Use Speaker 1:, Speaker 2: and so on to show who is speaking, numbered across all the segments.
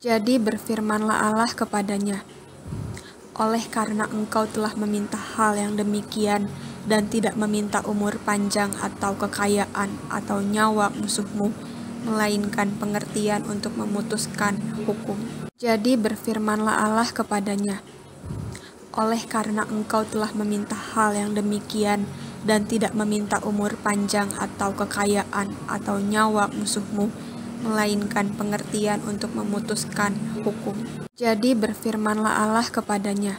Speaker 1: Jadi berfirmanlah Allah kepadanya, oleh karena engkau telah meminta hal yang demikian dan tidak meminta umur panjang atau kekayaan atau nyawa musuhmu, melainkan pengertian untuk memutuskan hukum. Jadi berfirmanlah Allah kepadanya, oleh karena engkau telah meminta hal yang demikian dan tidak meminta umur panjang atau kekayaan atau nyawa musuhmu, melainkan pengertian untuk memutuskan hukum. Jadi berfirmanlah Allah kepadanya,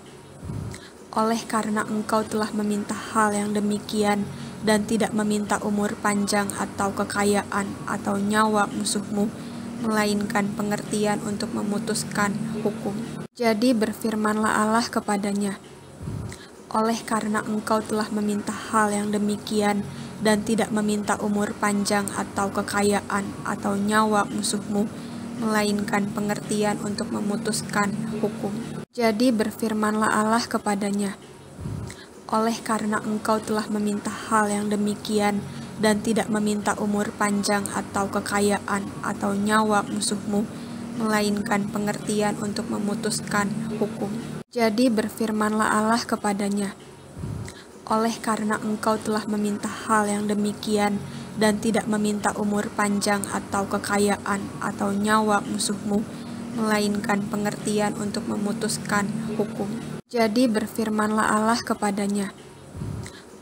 Speaker 1: oleh karena engkau telah meminta hal yang demikian dan tidak meminta umur panjang atau kekayaan atau nyawa musuhmu, melainkan pengertian untuk memutuskan hukum. Jadi berfirmanlah Allah kepadanya, oleh karena engkau telah meminta hal yang demikian dan tidak meminta umur panjang atau kekayaan atau nyawa musuhmu, melainkan pengertian untuk memutuskan hukum. Jadi berfirmanlah Allah kepadanya, oleh karena engkau telah meminta hal yang demikian dan tidak meminta umur panjang atau kekayaan atau nyawa musuhmu, melainkan pengertian untuk memutuskan hukum. Jadi berfirmanlah Allah kepadanya, oleh karena engkau telah meminta hal yang demikian dan tidak meminta umur panjang atau kekayaan atau nyawa musuhmu, melainkan pengertian untuk memutuskan hukum. Jadi berfirmanlah Allah kepadanya,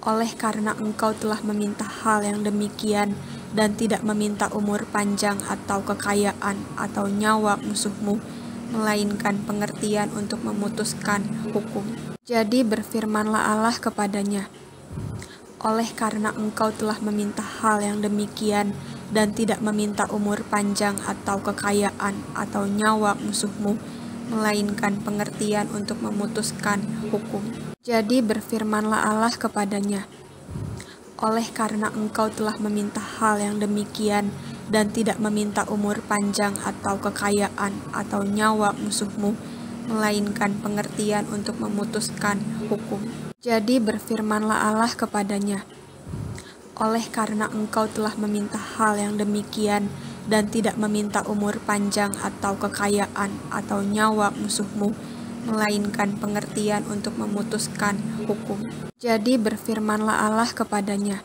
Speaker 1: oleh karena engkau telah meminta hal yang demikian dan tidak meminta umur panjang atau kekayaan atau nyawa musuhmu, melainkan pengertian untuk memutuskan hukum. Jadi berfirmanlah Allah kepadanya, oleh karena engkau telah meminta hal yang demikian dan tidak meminta umur panjang atau kekayaan atau nyawa musuhmu, melainkan pengertian untuk memutuskan hukum. Jadi berfirmanlah Allah kepadanya, oleh karena engkau telah meminta hal yang demikian dan tidak meminta umur panjang atau kekayaan atau nyawa musuhmu, melainkan pengertian untuk memutuskan hukum. Jadi berfirmanlah Allah kepadanya, oleh karena engkau telah meminta hal yang demikian dan tidak meminta umur panjang atau kekayaan atau nyawa musuhmu, melainkan pengertian untuk memutuskan hukum. Jadi berfirmanlah Allah kepadanya,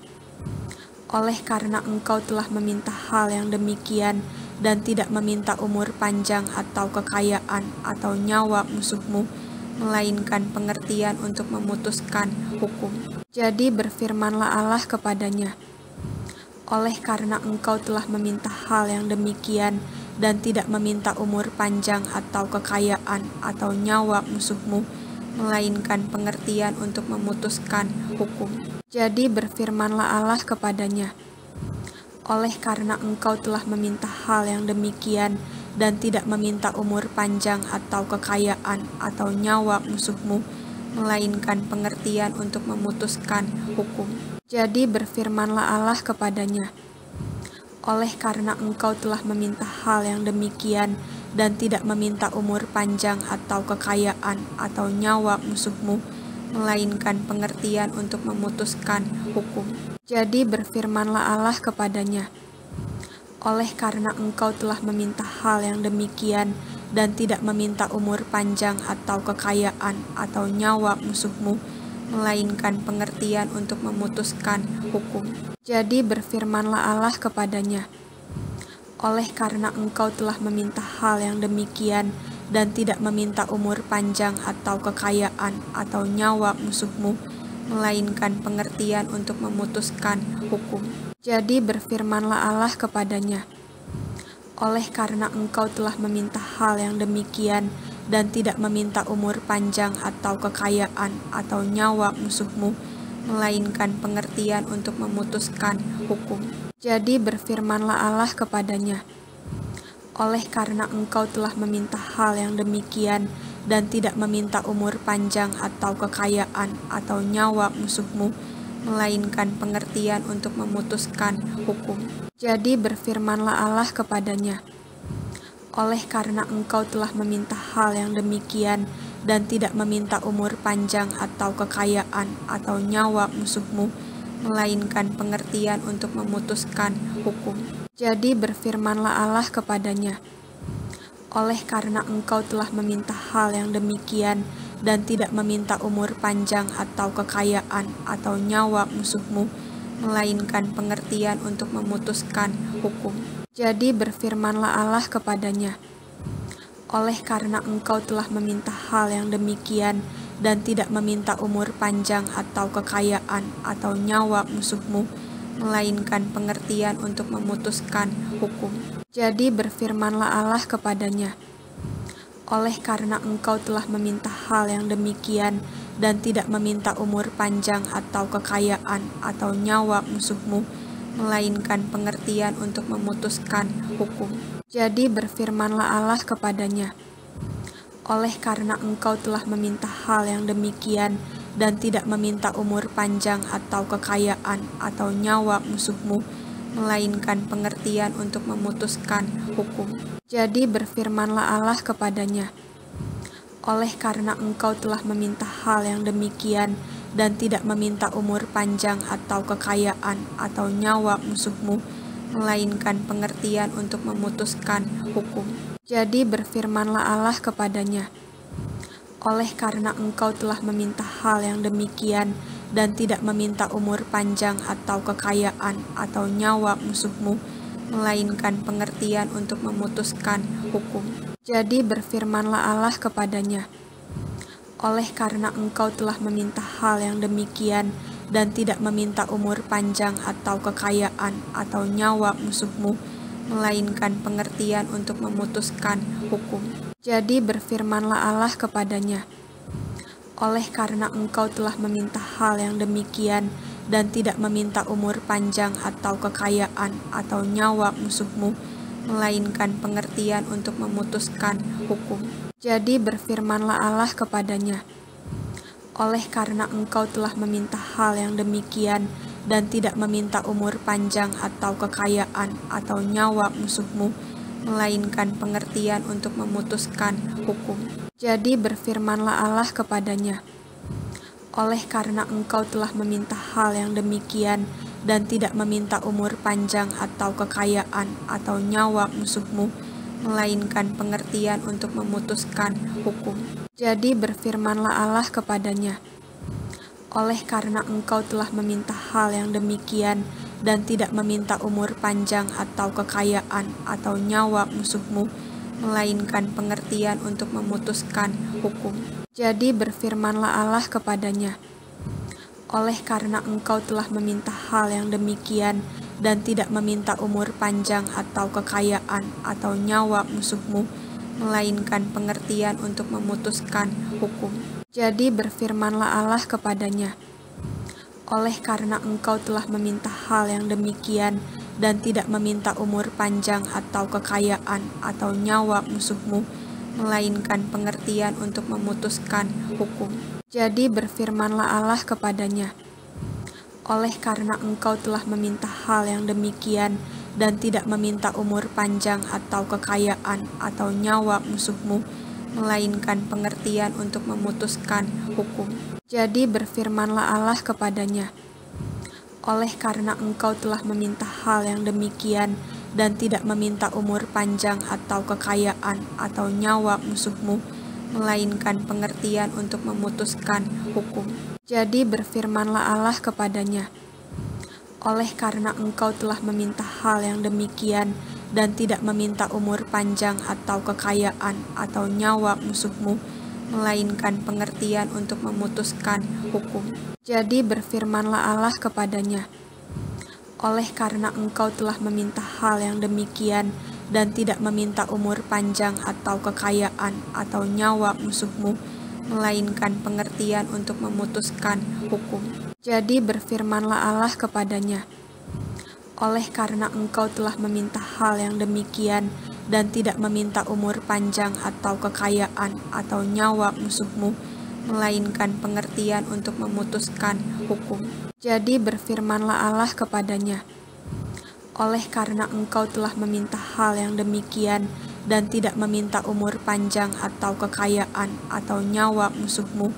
Speaker 1: oleh karena engkau telah meminta hal yang demikian dan tidak meminta umur panjang atau kekayaan atau nyawa musuhmu, melainkan pengertian untuk memutuskan hukum. Jadi berfirmanlah Allah kepadanya, oleh karena engkau telah meminta hal yang demikian dan tidak meminta umur panjang atau kekayaan atau nyawa musuhmu, melainkan pengertian untuk memutuskan hukum. Jadi berfirmanlah Allah kepadanya, oleh karena engkau telah meminta hal yang demikian dan tidak meminta umur panjang atau kekayaan atau nyawa musuhmu, melainkan pengertian untuk memutuskan hukum. Jadi berfirmanlah Allah kepadanya, oleh karena engkau telah meminta hal yang demikian dan tidak meminta umur panjang atau kekayaan atau nyawa musuhmu, melainkan pengertian untuk memutuskan hukum. Jadi berfirmanlah Allah kepadanya, oleh karena engkau telah meminta hal yang demikian dan tidak meminta umur panjang atau kekayaan atau nyawa musuhmu, melainkan pengertian untuk memutuskan hukum. Jadi berfirmanlah Allah kepadanya, oleh karena engkau telah meminta hal yang demikian dan tidak meminta umur panjang atau kekayaan atau nyawa musuhmu, melainkan pengertian untuk memutuskan hukum. Jadi berfirmanlah Allah kepadanya, oleh karena engkau telah meminta hal yang demikian dan tidak meminta umur panjang atau kekayaan atau nyawa musuhmu, melainkan pengertian untuk memutuskan hukum. Jadi berfirmanlah Allah kepadanya, oleh karena engkau telah meminta hal yang demikian dan tidak meminta umur panjang atau kekayaan atau nyawa musuhmu, melainkan pengertian untuk memutuskan hukum. Jadi berfirmanlah Allah kepadanya, oleh karena engkau telah meminta hal yang demikian dan tidak meminta umur panjang atau kekayaan atau nyawa musuhmu, melainkan pengertian untuk memutuskan hukum. Jadi berfirmanlah Allah kepadanya, Oleh karena engkau telah meminta hal yang demikian dan tidak meminta umur panjang atau kekayaan atau nyawa musuhmu, melainkan pengertian untuk memutuskan hukum. Jadi berfirmanlah Allah kepadanya, oleh karena engkau telah meminta hal yang demikian dan tidak meminta umur panjang atau kekayaan atau nyawa musuhmu, melainkan pengertian untuk memutuskan hukum. Jadi berfirmanlah Allah kepadanya, oleh karena engkau telah meminta hal yang demikian dan tidak meminta umur panjang atau kekayaan atau nyawa musuhmu, melainkan pengertian untuk memutuskan hukum. Jadi berfirmanlah Allah kepadanya, oleh karena engkau telah meminta hal yang demikian dan tidak meminta umur panjang atau kekayaan atau nyawa musuhmu, melainkan pengertian untuk memutuskan hukum. Jadi berfirmanlah Allah kepadanya, oleh karena engkau telah meminta hal yang demikian dan tidak meminta umur panjang atau kekayaan atau nyawa musuhmu, melainkan pengertian untuk memutuskan hukum. Jadi berfirmanlah Allah kepadanya, oleh karena engkau telah meminta hal yang demikian dan tidak meminta umur panjang atau kekayaan atau nyawa musuhmu, melainkan pengertian untuk memutuskan hukum. Jadi berfirmanlah Allah kepadanya, oleh karena engkau telah meminta hal yang demikian dan tidak meminta umur panjang atau kekayaan atau nyawa musuhmu, melainkan pengertian untuk memutuskan hukum. Jadi berfirmanlah Allah kepadanya, oleh karena engkau telah meminta hal yang demikian dan tidak meminta umur panjang atau kekayaan atau nyawa musuhmu, melainkan pengertian untuk memutuskan hukum. Jadi berfirmanlah Allah kepadanya, oleh karena engkau telah meminta hal yang demikian dan tidak meminta umur panjang atau kekayaan atau nyawa musuhmu, melainkan pengertian untuk memutuskan hukum. Jadi berfirmanlah Allah kepadanya, oleh karena engkau telah meminta hal yang demikian dan tidak meminta umur panjang atau kekayaan atau nyawa musuhmu, melainkan pengertian untuk memutuskan hukum. Jadi berfirmanlah Allah kepadanya, oleh karena engkau telah meminta hal yang demikian dan tidak meminta umur panjang atau kekayaan atau nyawa musuhmu, melainkan pengertian untuk memutuskan hukum. Jadi berfirmanlah Allah kepadanya, oleh karena engkau telah meminta hal yang demikian dan tidak meminta umur panjang atau kekayaan atau nyawa musuhmu, melainkan pengertian untuk memutuskan hukum. Jadi berfirmanlah Allah kepadanya, oleh karena engkau telah meminta hal yang demikian dan tidak meminta umur panjang atau kekayaan atau nyawa musuhmu, melainkan pengertian untuk memutuskan hukum. Jadi berfirmanlah Allah kepadanya, oleh karena engkau telah meminta hal yang demikian dan tidak meminta umur panjang atau kekayaan atau nyawa musuhmu, melainkan pengertian untuk memutuskan hukum. Jadi berfirmanlah Allah kepadanya, oleh karena engkau telah meminta hal yang demikian dan tidak meminta umur panjang atau kekayaan atau nyawa musuhmu, melainkan pengertian untuk memutuskan hukum. Jadi berfirmanlah Allah kepadanya, oleh karena engkau telah meminta hal yang demikian dan tidak meminta umur panjang atau kekayaan atau nyawa musuhmu, melainkan pengertian untuk memutuskan hukum. Jadi berfirmanlah Allah kepadanya, oleh karena engkau telah meminta hal yang demikian dan tidak meminta umur panjang atau kekayaan atau nyawa musuhmu, melainkan pengertian untuk memutuskan hukum. Jadi berfirmanlah Allah kepadanya, oleh karena engkau telah meminta hal yang demikian dan tidak meminta umur panjang atau kekayaan atau nyawa musuhmu, melainkan pengertian untuk memutuskan hukum. Jadi berfirmanlah Allah kepadanya, oleh karena engkau telah meminta hal yang demikian dan tidak meminta umur panjang atau kekayaan atau nyawa musuhmu,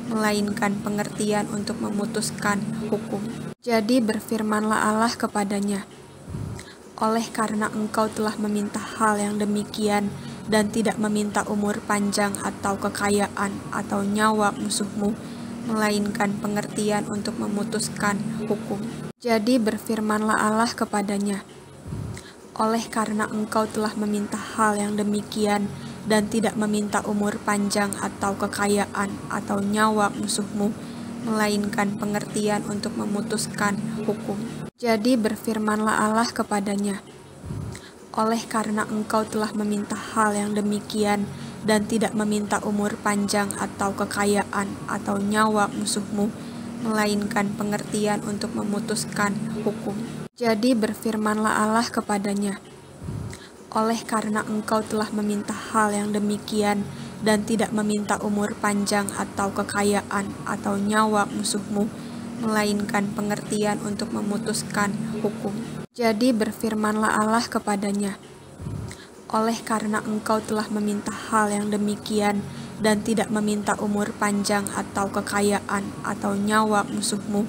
Speaker 1: melainkan pengertian untuk memutuskan hukum. Jadi berfirmanlah Allah kepadanya, oleh karena engkau telah meminta hal yang demikian dan tidak meminta umur panjang atau kekayaan atau nyawa musuhmu, melainkan pengertian untuk memutuskan hukum. Jadi berfirmanlah Allah kepadanya, oleh karena engkau telah meminta hal yang demikian dan tidak meminta umur panjang atau kekayaan atau nyawa musuhmu, melainkan pengertian untuk memutuskan hukum. Jadi berfirmanlah Allah kepadanya, oleh karena engkau telah meminta hal yang demikian dan tidak meminta umur panjang atau kekayaan atau nyawa musuhmu, melainkan pengertian untuk memutuskan hukum. Jadi berfirmanlah Allah kepadanya, oleh karena engkau telah meminta hal yang demikian dan tidak meminta umur panjang atau kekayaan atau nyawa musuhmu, melainkan pengertian untuk memutuskan hukum. Jadi berfirmanlah Allah kepadanya, oleh karena engkau telah meminta hal yang demikian dan tidak meminta umur panjang atau kekayaan atau nyawa musuhmu,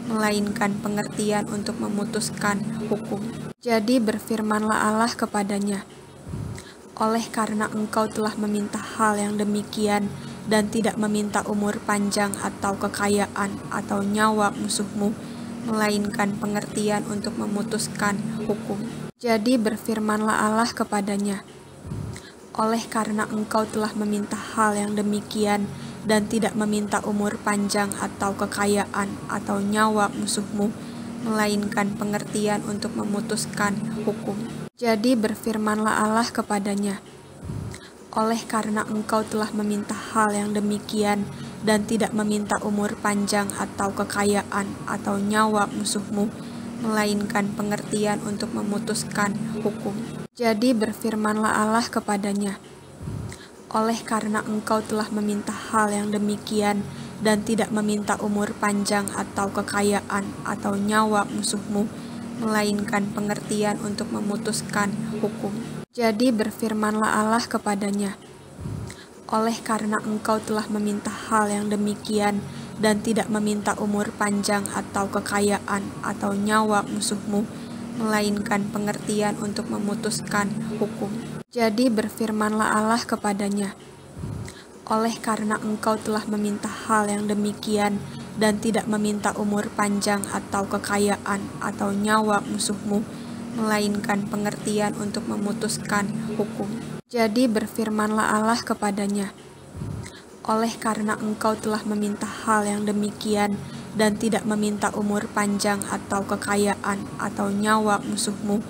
Speaker 1: melainkan pengertian untuk memutuskan hukum. Jadi berfirmanlah Allah kepadanya, oleh karena engkau telah meminta hal yang demikian dan tidak meminta umur panjang atau kekayaan atau nyawa musuhmu, melainkan pengertian untuk memutuskan hukum. Jadi berfirmanlah Allah kepadanya, oleh karena engkau telah meminta hal yang demikian dan tidak meminta umur panjang atau kekayaan atau nyawa musuhmu, melainkan pengertian untuk memutuskan hukum. Jadi berfirmanlah Allah kepadanya, oleh karena engkau telah meminta hal yang demikian dan tidak meminta umur panjang atau kekayaan atau nyawa musuhmu, melainkan pengertian untuk memutuskan hukum. Jadi berfirmanlah Allah kepadanya, oleh karena engkau telah meminta hal yang demikian dan tidak meminta umur panjang atau kekayaan atau nyawa musuhmu, melainkan pengertian untuk memutuskan hukum. Jadi berfirmanlah Allah kepadanya, oleh karena engkau telah meminta hal yang demikian dan tidak meminta umur panjang atau kekayaan atau nyawa musuhmu, melainkan pengertian untuk memutuskan hukum. Jadi berfirmanlah Allah kepadanya, oleh karena engkau telah meminta hal yang demikian dan tidak meminta umur panjang atau kekayaan atau nyawa musuhmu, melainkan pengertian untuk memutuskan hukum. Jadi berfirmanlah Allah kepadanya, oleh karena engkau telah meminta hal yang demikian dan tidak meminta umur panjang atau kekayaan atau nyawa musuhmu,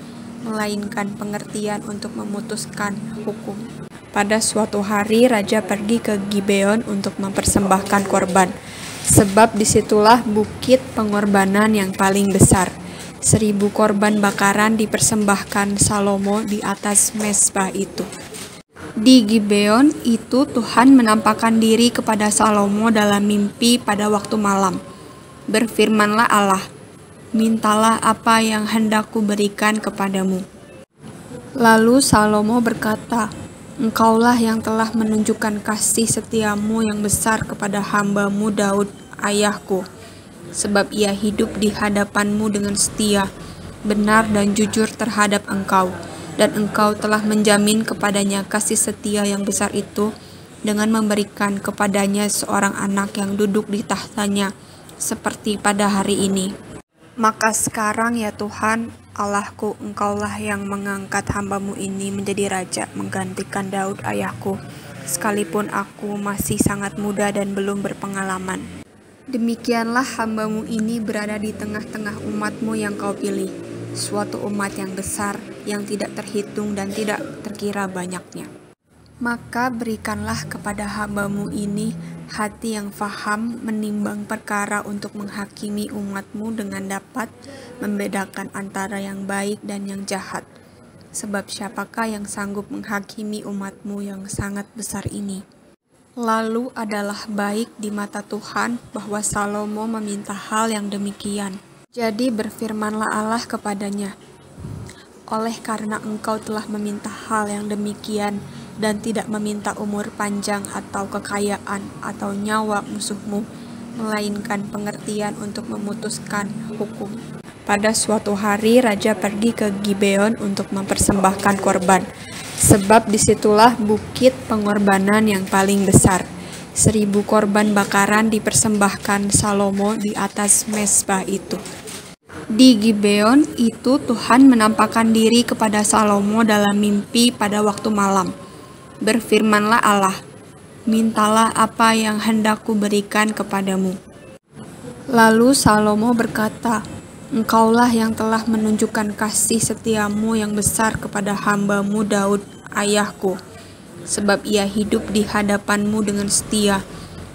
Speaker 1: melainkan pengertian untuk memutuskan hukum. Pada suatu hari raja pergi ke Gibeon untuk mempersembahkan korban, sebab disitulah bukit pengorbanan yang paling besar. 1000 korban bakaran dipersembahkan Salomo di atas mezbah itu. Di Gibeon itu Tuhan menampakkan diri kepada Salomo dalam mimpi pada waktu malam. Berfirmanlah Allah, mintalah apa yang hendak kuberikan kepadamu. Lalu Salomo berkata, engkaulah yang telah menunjukkan kasih setiamu yang besar kepada hambamu Daud ayahku, sebab ia hidup di hadapanmu dengan setia, benar dan jujur terhadap engkau, dan engkau telah menjamin kepadanya kasih setia yang besar itu dengan memberikan kepadanya seorang anak yang duduk di tahtanya, seperti pada hari ini. Maka sekarang ya Tuhan, Allahku, engkaulah yang mengangkat hambamu ini menjadi raja menggantikan Daud ayahku, sekalipun aku masih sangat muda dan belum berpengalaman. Demikianlah hambamu ini berada di tengah-tengah umatmu yang kau pilih, suatu umat yang besar, yang tidak terhitung dan tidak terkira banyaknya. Maka berikanlah kepada hambamu ini hati yang faham menimbang perkara untuk menghakimi umatmu dengan dapat membedakan antara yang baik dan yang jahat. Sebab siapakah yang sanggup menghakimi umatmu yang sangat besar ini? Lalu adalah baik di mata Tuhan bahwa Salomo meminta hal yang demikian. Jadi berfirmanlah Allah kepadanya, oleh karena engkau telah meminta hal yang demikian dan tidak meminta umur panjang atau kekayaan atau nyawa musuhmu, melainkan pengertian untuk memutuskan hukum. Pada suatu hari raja pergi ke Gibeon untuk mempersembahkan korban, Sebab disitulah bukit pengorbanan yang paling besar. 1.000 korban bakaran dipersembahkan Salomo di atas mezbah itu. Di Gibeon itu Tuhan menampakkan diri kepada Salomo dalam mimpi pada waktu malam. Berfirmanlah Allah, mintalah apa yang hendak kuberikan kepadamu. Lalu Salomo berkata, Engkaulah yang telah menunjukkan kasih setiamu yang besar kepada hambamu Daud, ayahku. Sebab ia hidup di hadapanmu dengan setia,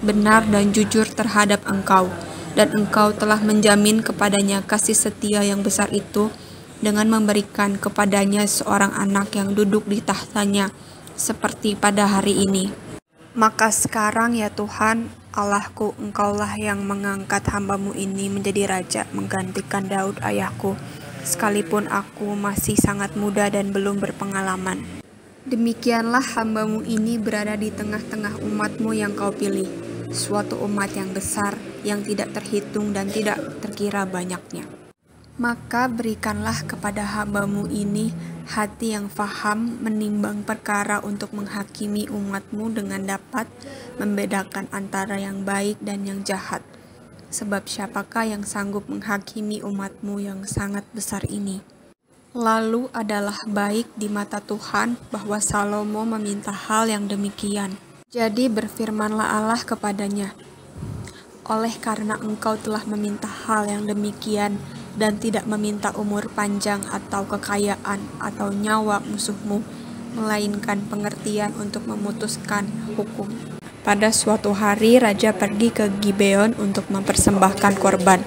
Speaker 1: benar dan jujur terhadap engkau. Dan engkau telah menjamin kepadanya kasih setia yang besar itu dengan memberikan kepadanya seorang anak yang duduk di tahtanya, seperti pada hari ini. Maka sekarang ya Tuhan, Allahku, Engkaulah yang mengangkat hambamu ini menjadi raja menggantikan Daud ayahku, sekalipun aku masih sangat muda dan belum berpengalaman. Demikianlah hambamu ini berada di tengah-tengah umatmu yang kau pilih, suatu umat yang besar, yang tidak terhitung dan tidak terkira banyaknya. Maka berikanlah kepada hambamu ini hati yang faham menimbang perkara untuk menghakimi umatmu dengan dapat membedakan antara yang baik dan yang jahat. Sebab siapakah yang sanggup menghakimi umatmu yang sangat besar ini? Lalu adalah baik di mata Tuhan bahwa Salomo meminta hal yang demikian. Jadi berfirmanlah Allah kepadanya, oleh karena engkau telah meminta hal yang demikian dan tidak meminta umur panjang atau kekayaan atau nyawa musuhmu, melainkan pengertian untuk memutuskan hukum. Pada suatu hari raja pergi ke Gibeon untuk mempersembahkan korban.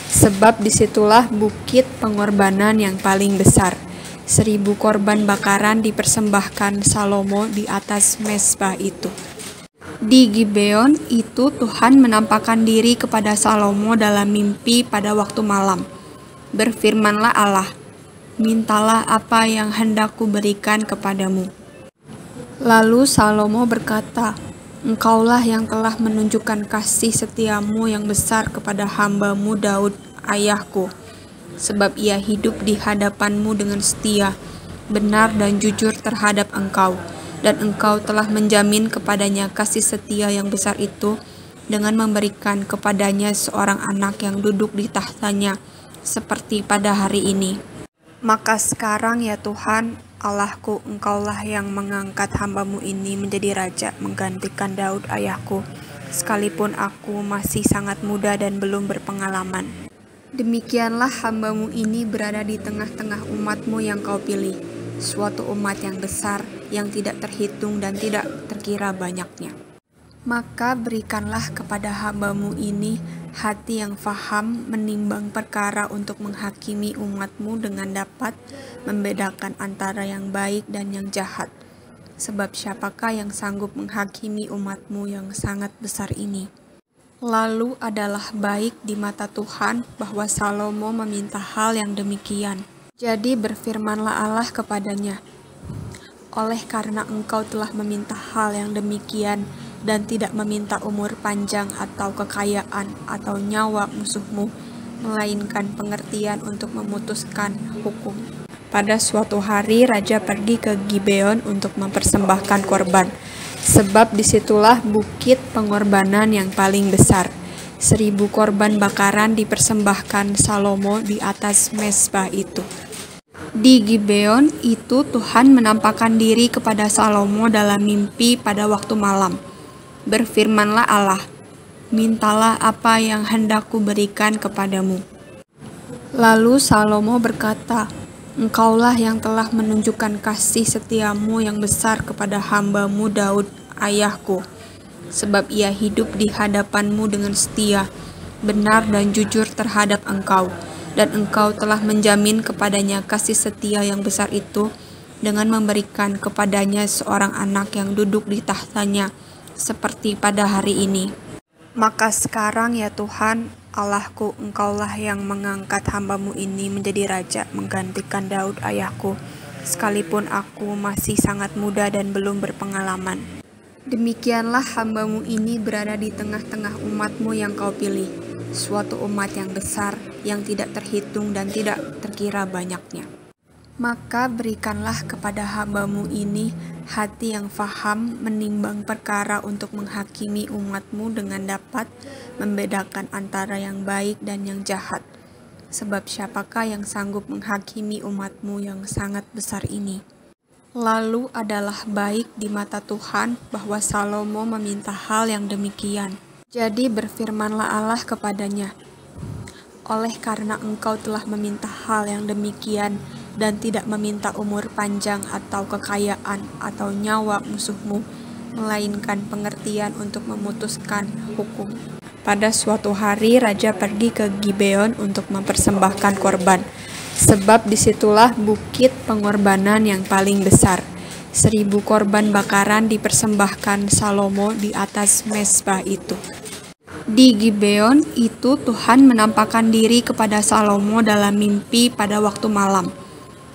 Speaker 1: Sebab disitulah bukit pengorbanan yang paling besar. 1.000 korban bakaran dipersembahkan Salomo di atas mezbah itu. Di Gibeon itu Tuhan menampakkan diri kepada Salomo dalam mimpi pada waktu malam. Berfirmanlah Allah, mintalah apa yang hendak kuberikan kepadamu. Lalu Salomo berkata, Engkaulah yang telah menunjukkan kasih setiamu yang besar kepada hambamu Daud, ayahku. Sebab ia hidup di hadapanmu dengan setia, benar dan jujur terhadap engkau. Dan engkau telah menjamin kepadanya kasih setia yang besar itu dengan memberikan kepadanya seorang anak yang duduk di tahtanya, seperti pada hari ini. Maka sekarang ya Tuhan, Allahku, Engkaulah yang mengangkat hambamu ini menjadi raja menggantikan Daud ayahku, sekalipun aku masih sangat muda dan belum berpengalaman. Demikianlah hambamu ini berada di tengah-tengah umatmu yang kau pilih, suatu umat yang besar, yang tidak terhitung dan tidak terkira banyaknya. Maka berikanlah kepada hambamu ini hati yang faham menimbang perkara untuk menghakimi umatmu dengan dapat membedakan antara yang baik dan yang jahat. Sebab siapakah yang sanggup menghakimi umatmu yang sangat besar ini? Lalu adalah baik di mata Tuhan bahwa Salomo meminta hal yang demikian. Jadi berfirmanlah Allah kepadanya, oleh karena engkau telah meminta hal yang demikian dan tidak meminta umur panjang atau kekayaan atau nyawa musuhmu, melainkan pengertian untuk memutuskan hukum. Pada suatu hari raja pergi ke Gibeon untuk mempersembahkan korban. Sebab disitulah bukit pengorbanan yang paling besar. 1.000 korban bakaran dipersembahkan Salomo di atas mezbah itu. Di Gibeon itu Tuhan menampakkan diri kepada Salomo dalam mimpi pada waktu malam. Berfirmanlah Allah, mintalah apa yang hendak kuberikan kepadamu. Lalu Salomo berkata, Engkaulah yang telah menunjukkan kasih setiamu yang besar kepada hambamu Daud, ayahku. Sebab ia hidup di hadapanmu dengan setia, benar dan jujur terhadap engkau. Dan engkau telah menjamin kepadanya kasih setia yang besar itu dengan memberikan kepadanya seorang anak yang duduk di tahtanya, seperti pada hari ini. Maka sekarang ya Tuhan, Allahku, Engkaulah yang mengangkat hambamu ini menjadi raja menggantikan Daud ayahku, sekalipun aku masih sangat muda dan belum berpengalaman. Demikianlah hambamu ini berada di tengah-tengah umatmu yang kau pilih, suatu umat yang besar, yang tidak terhitung dan tidak terkira banyaknya. Maka berikanlah kepada hamba-Mu ini hati yang faham menimbang perkara untuk menghakimi umat-Mu dengan dapat membedakan antara yang baik dan yang jahat. Sebab siapakah yang sanggup menghakimi umat-Mu yang sangat besar ini? Lalu adalah baik di mata Tuhan bahwa Salomo meminta hal yang demikian. Jadi berfirmanlah Allah kepadanya, oleh karena engkau telah meminta hal yang demikian dan tidak meminta umur panjang atau kekayaan atau nyawa musuhmu, melainkan pengertian untuk memutuskan hukum. Pada suatu hari raja pergi ke Gibeon untuk mempersembahkan korban, sebab disitulah bukit pengorbanan yang paling besar. 1.000 korban bakaran dipersembahkan Salomo di atas mezbah itu. Di Gibeon itu Tuhan menampakkan diri kepada Salomo dalam mimpi pada waktu malam.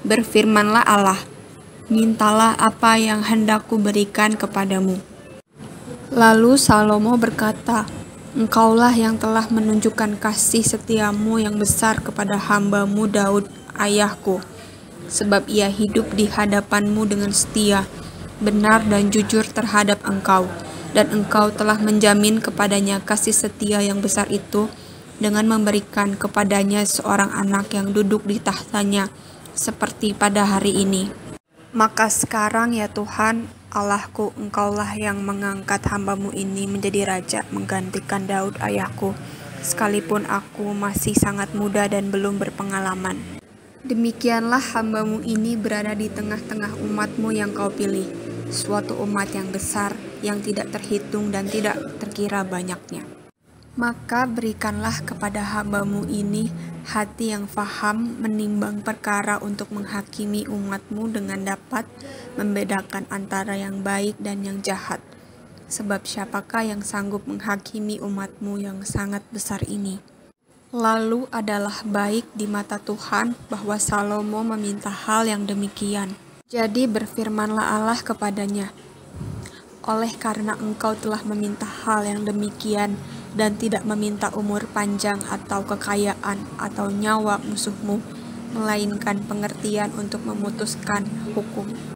Speaker 1: Berfirmanlah Allah, mintalah apa yang hendak kuberikan kepadamu. Lalu Salomo berkata, engkaulah yang telah menunjukkan kasih setiamu yang besar kepada hamba-Mu Daud ayahku, sebab ia hidup di hadapan-Mu dengan setia, benar dan jujur terhadap engkau, dan engkau telah menjamin kepadanya kasih setia yang besar itu dengan memberikan kepadanya seorang anak yang duduk di tahtanya, seperti pada hari ini. Maka sekarang ya Tuhan, Allahku, engkaulah yang mengangkat hamba-Mu ini menjadi raja menggantikan Daud ayahku, sekalipun aku masih sangat muda dan belum berpengalaman. Demikianlah hamba-Mu ini berada di tengah-tengah umat-Mu yang Kau pilih, suatu umat yang besar, yang tidak terhitung dan tidak terkira banyaknya. Maka berikanlah kepada hamba-Mu ini hati yang faham menimbang perkara untuk menghakimi umat-Mu dengan dapat membedakan antara yang baik dan yang jahat. Sebab siapakah yang sanggup menghakimi umat-Mu yang sangat besar ini? Lalu adalah baik di mata Tuhan bahwa Salomo meminta hal yang demikian. Jadi berfirmanlah Allah kepadanya, oleh karena engkau telah meminta hal yang demikian dan tidak meminta umur panjang atau kekayaan atau nyawa musuhmu, melainkan pengertian untuk memutuskan hukum.